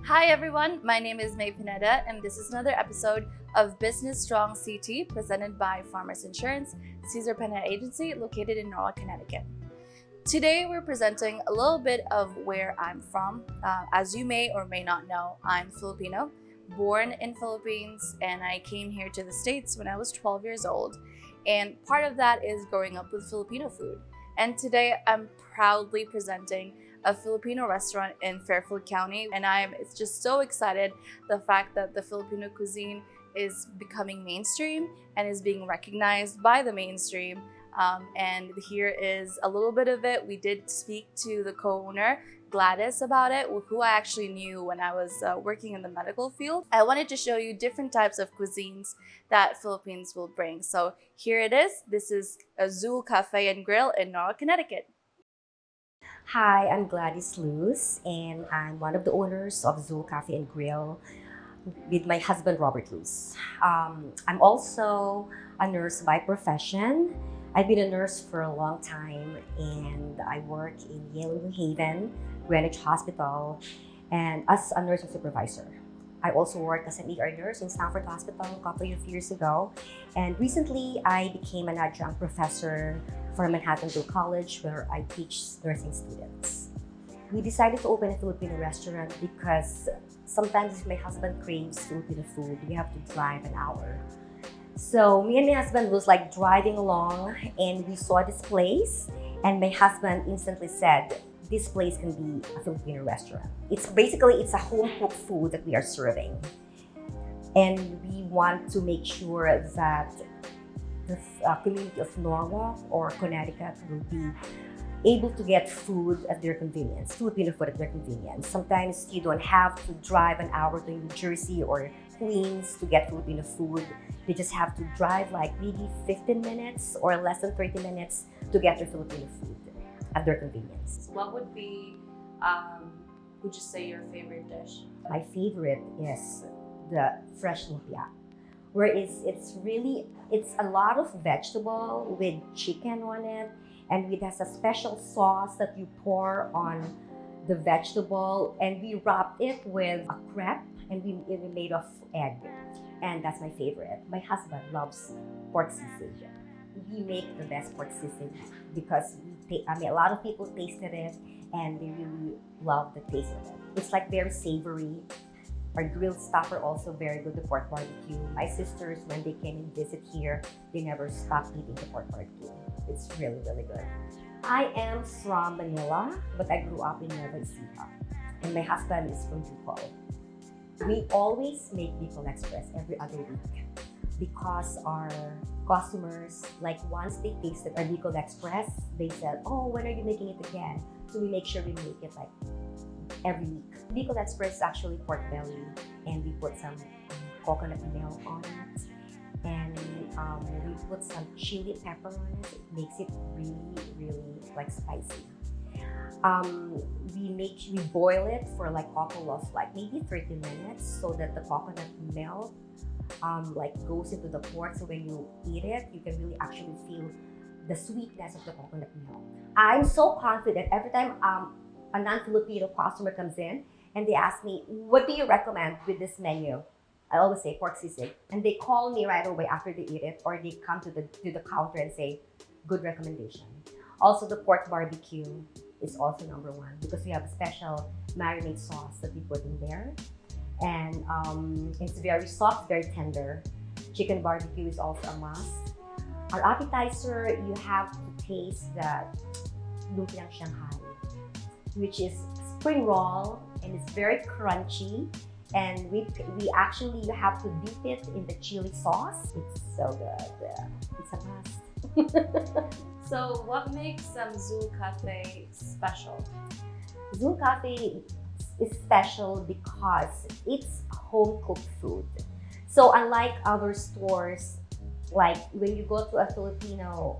Hi everyone, my name is May Pineda and this is another episode of Business Strong CT presented by Farmers Insurance, Cesar Pineda Agency located in Norwalk, Connecticut. Today we're presenting a little bit of where I'm from. As you may or may not know, I'm Filipino, born in Philippines, and I came here to the States when I was 12 years old. And part of that is growing up with Filipino food. And today I'm proudly presenting a Filipino restaurant in Fairfield County, and I'm just so excited the fact that the Filipino cuisine is becoming mainstream and is being recognized by the mainstream. And here is a little bit of it. We did speak to the co-owner, Gladys, about it, who I actually knew when I was working in the medical field. I wanted to show you different types of cuisines that Philippines will bring. So here it is. This is a Zul Cafe and Grill in Norwalk, Connecticut. Hi, I'm Gladys Luz, and I'm one of the owners of Zul Cafe and Grill with my husband, Robert Luz. I'm also a nurse by profession. I've been a nurse for a long time, and I work in Yale, New Haven, Greenwich Hospital, and as a nursing supervisor. I also worked as an ER nurse in Stanford Hospital a couple of years ago, and recently I became an adjunct professor for Manhattanville College, where I teach nursing students. We decided to open a Filipino restaurant because sometimes if my husband craves Filipino food, we have to drive an hour. So me and my husband was like driving along and we saw this place, and my husband instantly said, this place can be a Filipino restaurant. It's a home cooked food that we are serving. And we want to make sure that the community of Norwalk or Connecticut will be able to get food at their convenience, Filipino food at their convenience. Sometimes you don't have to drive an hour to New Jersey or Queens to get Filipino food. You just have to drive like maybe 15 minutes or less than 30 minutes to get your Filipino food at their convenience. What would be, would you say, your favorite dish? My favorite is the fresh lumpia, where it's a lot of vegetable with chicken on it, and it has a special sauce that you pour on the vegetable, and we wrap it with a crepe, and it made of egg, and that's my favorite. My husband loves pork sausage. We make the best pork sausage because a lot of people tasted it and they really love the taste of it. It's like very savory. Our grilled stuff are also very good, the pork barbecue. My sisters, when they came and visit here, they never stopped eating the pork barbecue. It's really, really good. I am from Manila, but I grew up in Nueva Ecija. And my husband is from Bicol. We always make Bicol Express every other week because our customers, like once they tasted our Bicol Express, they said, oh, when are you making it again? So we make sure we make it like every week. Bicol Express is actually pork belly, and we put some coconut milk on it, and we put some chili pepper on it. It makes it really, really like spicy. We boil it for like a couple of like maybe 30 minutes so that the coconut milk like goes into the pork. So when you eat it, you can really actually feel the sweetness of the coconut milk. I'm so confident every time a non-Filipino customer comes in and they ask me, what do you recommend with this menu? I always say pork sisig, and they call me right away after they eat it, or they come to the counter and say, good recommendation. Also, the pork barbecue is also number one because we have a special marinade sauce that we put in there, and it's very soft, very tender. Chicken barbecue is also a must. Our appetizer, you have to taste the lumpiang Shanghai, which is spring roll, and it's very crunchy, and we actually have to dip it in the chili sauce. It's so good. It's a must. So what makes Zul Cafe special? Zul Cafe is special because it's home cooked food. So unlike other stores, like when you go to a Filipino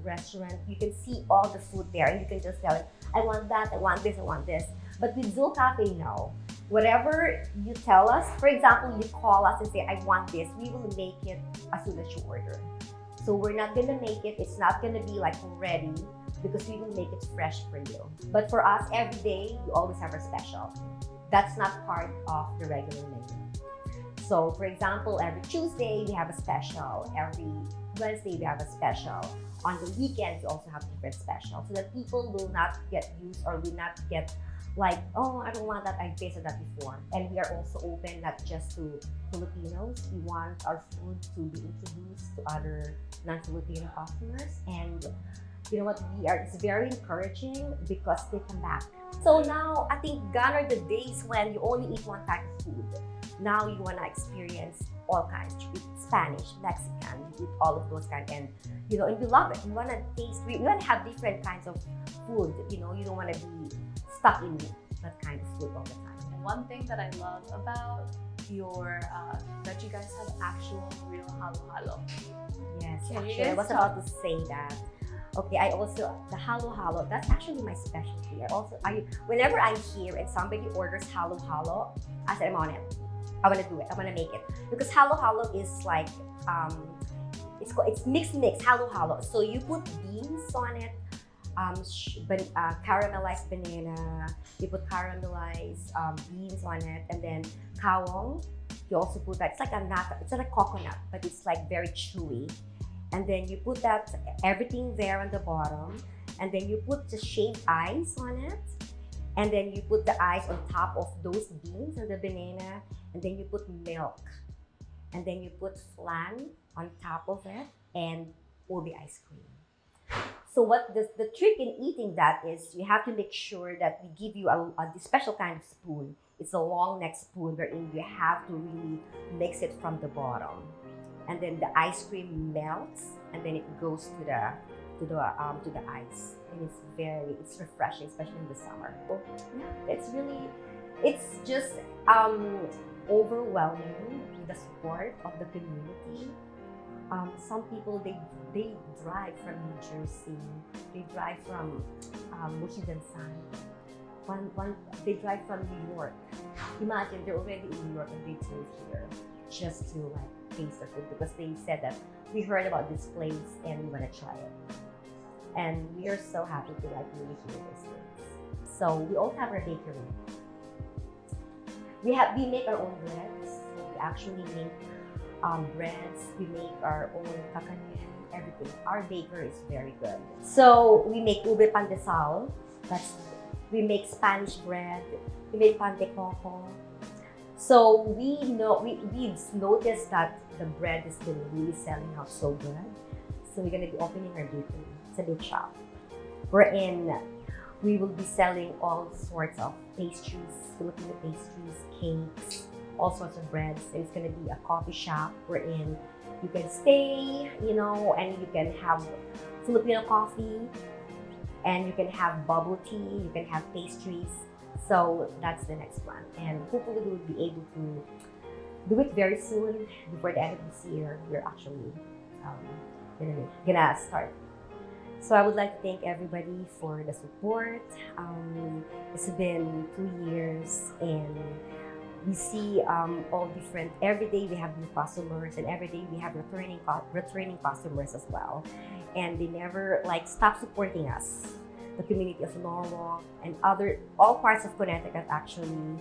restaurant, you can see all the food there and you can just tell it, I want that, I want this, I want this. But with Zul Cafe, no. Whatever you tell us, for example, you call us and say, I want this, we will make it as soon as you order. So we're not gonna make it, it's not gonna be like ready because we will make it fresh for you. But for us, every day, we always have our special. that's not part of the regular menu. So for example, every Tuesday we have a special, every Wednesday we have a special. On the weekends, we also have different specials so that people will not get used or will not get like, oh, I don't want that, I tasted that before. And we are also open not just to Filipinos. We want our food to be introduced to other non-Filipino customers. And you know what, it's very encouraging because they come back. So now, I think gone are the days when you only eat one type of food. Now you want to experience all kinds. You eat Spanish, Mexican, you eat all of those kinds, and you know, and we love it. We want to taste. We want to have different kinds of food. You know, you don't want to be stuck in that kind of food all the time. One thing that I love about your that you guys have actual real halo-halo. Yes, Can you actually, I guys was about to say that. Okay, I also, the halo-halo, that's actually my specialty. Whenever I'm here and somebody orders halo-halo, I said, I'm on it. I want to do it. I want to make it. Because halo-halo is like, it's mixed halo-halo. So you put beans on it, caramelized banana, you put caramelized beans on it, and then kawong. You also put that, it's like a coconut, but it's like very chewy. And then you put that, everything there on the bottom, and then you put the shaved ice on it, and then you put the ice on top of those beans and the banana, and then you put milk, and then you put flan on top of it, and ube ice cream. So what the trick in eating that is, you have to make sure that we give you a special kind of spoon. It's a long neck spoon wherein you have to really mix it from the bottom. And then the ice cream melts, and then it goes to the ice, and it's refreshing, especially in the summer. So, yeah, it's just overwhelming with the support of the community. Some people they drive from New Jersey, they drive from Mushidansan. They drive from New York. Imagine they're already in New York and they drove here just to like taste the food because they said that we heard about this place and we want to try it. And we are so happy to like really hear this things. So we also have our bakery. We make our own breads. We actually make breads. We make our own kakanin, everything. Our baker is very good. So we make ube pandesal. We make Spanish bread. We make pan de coco. So we've noticed that the bread has been really selling out so good. So we're gonna be opening our bakery. It's a big shop. Wherein we will be selling all sorts of pastries, Filipino pastries, cakes, all sorts of breads. And it's gonna be a coffee shop wherein you can stay, you know, and you can have Filipino coffee, and you can have bubble tea, you can have pastries. So that's the next plan, and hopefully we will be able to do it very soon. Before the end of this year, we're actually gonna start. So I would like to thank everybody for the support. It's been 2 years, and we see all different. Every day we have new customers, and every day we have returning customers as well, and they never like stop supporting us. The community of Norwalk and all parts of Connecticut actually.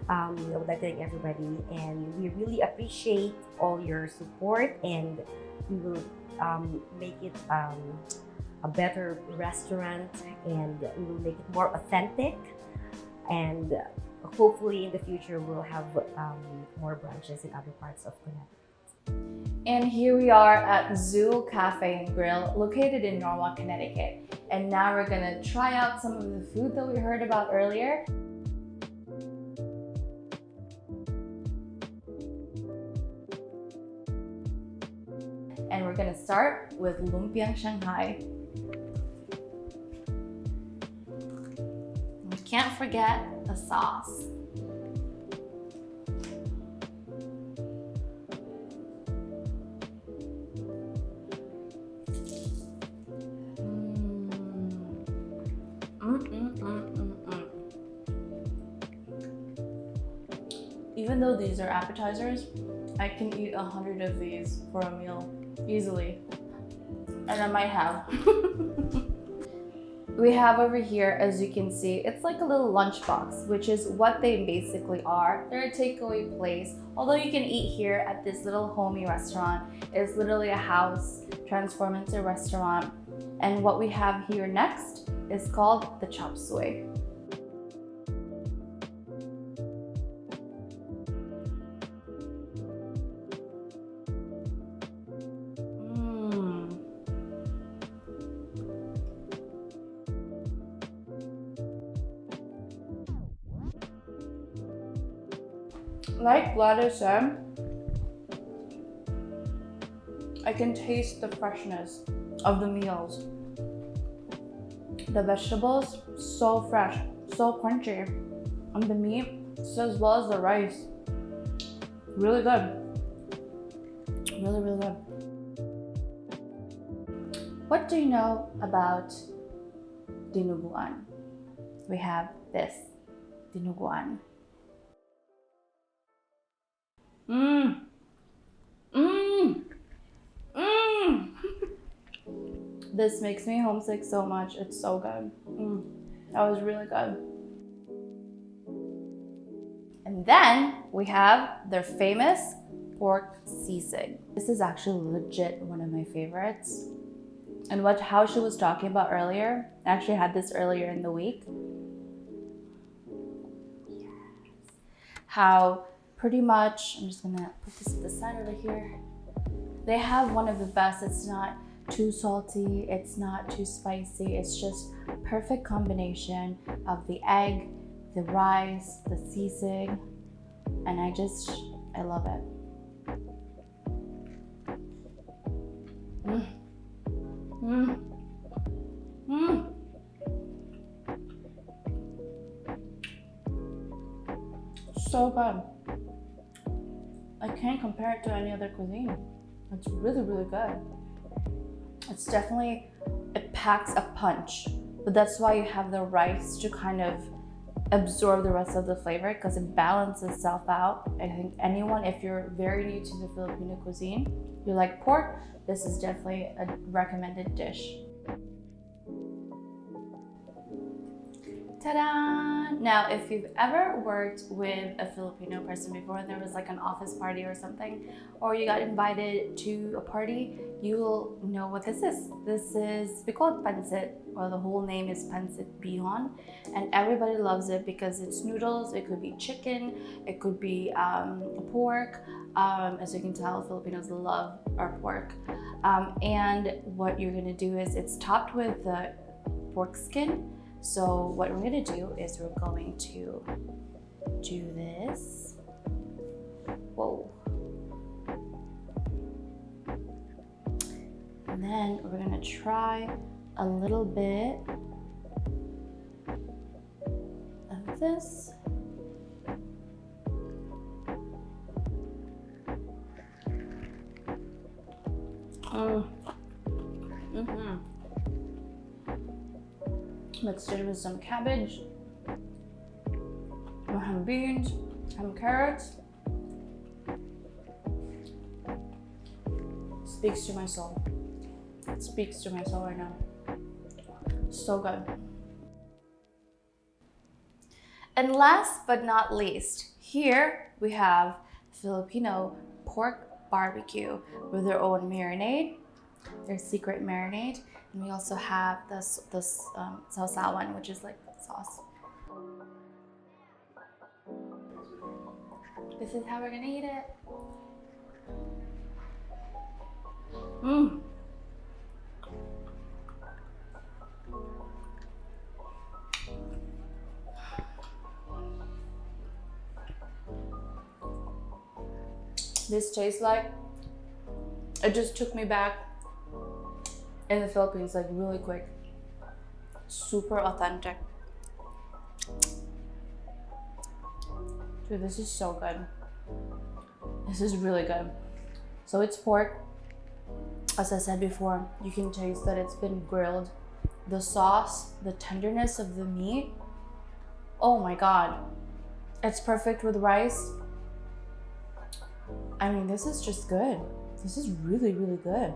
I would like to thank everybody, and we really appreciate all your support, and we will make it a better restaurant, and we will make it more authentic, and hopefully in the future we'll have more branches in other parts of Connecticut. And here we are at Zul Cafe and Grill, located in Norwalk, Connecticut. And now we're gonna try out some of the food that we heard about earlier. And we're gonna start with lumpiang Shanghai. We can't forget the sauce. Even though these are appetizers, I can eat 100 of these for a meal easily, and I might have. We have over here, as you can see, it's like a little lunchbox, which is what they basically are. They're a takeaway place. Although you can eat here at this little homey restaurant, it's literally a house transformed into a restaurant. And what we have here next is called the chop suey. Like Gladys said, I can taste the freshness of the meals. The vegetables, so fresh, so crunchy. And the meat, as well as the rice. Really good. Really, really good. What do you know about dinuguan? We have this, dinuguan. Mmm. Mmm. Mmm. This makes me homesick so much. It's so good. That was really good. And then we have their famous pork sisig. This is actually legit one of my favorites. And how she was talking about earlier, I actually had this earlier in the week. Yes. How pretty much, I'm just gonna put this to the side over here. They have one of the best. It's not too salty, it's not too spicy. It's just perfect combination of the egg, the rice, the sisig, and I love it. So good. I can't compare it to any other cuisine. It's really, really good. It's definitely, it packs a punch, but that's why you have the rice to kind of absorb the rest of the flavor, because it balances itself out. I think anyone, if you're very new to the Filipino cuisine, you like pork, this is definitely a recommended dish. Ta-da! Now, if you've ever worked with a Filipino person before, there was like an office party or something, or you got invited to a party, you'll know what this is. This is, we call it pancit, or the whole name is pancit bihon, and everybody loves it because it's noodles. It could be chicken, it could be pork. As you can tell, Filipinos love our pork. And what you're gonna do is it's topped with the pork skin. So what we're gonna do is we're going to do this. Whoa. And then we're gonna try a little bit of this. Mixed it with some cabbage, some beans, some carrots. Speaks to my soul. It speaks to my soul right now. So good. And last but not least, here we have Filipino pork barbecue with their own marinade, their secret marinade. And we also have this sausawan, which is like sauce. This is how we're gonna eat it. This tastes like, it just took me back in the Philippines, like really quick. Super authentic. Dude, this is so good. This is really good. So it's pork. As I said before, you can taste that it's been grilled. The sauce, the tenderness of the meat. Oh my God. It's perfect with rice. I mean, this is just good. This is really, really good.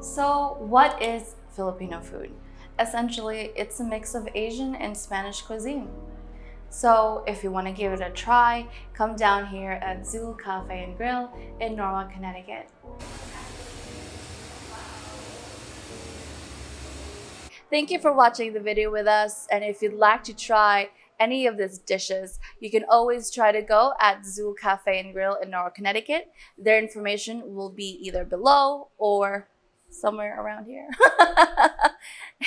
So what is Filipino food. Essentially, it's a mix of Asian and Spanish cuisine. So if you want to give it a try, come down here at Zul Cafe and Grill in Norwalk, Connecticut. Thank you for watching the video with us, and if you'd like to try any of these dishes, you can always try to go at Zul Cafe and Grill in Norwalk, Connecticut. Their information will be either below or somewhere around here.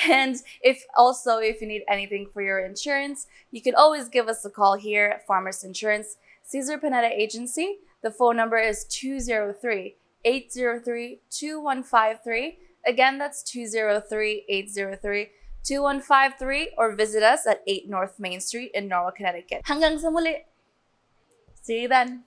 And if you need anything for your insurance, you can always give us a call here at Farmers Insurance, Cesar Pineda Agency. The phone number is 203-803-2153. Again, that's 203-803-2153, or visit us at 8 North Main Street in Norwalk, Connecticut. Hanggang sa muli! See you then!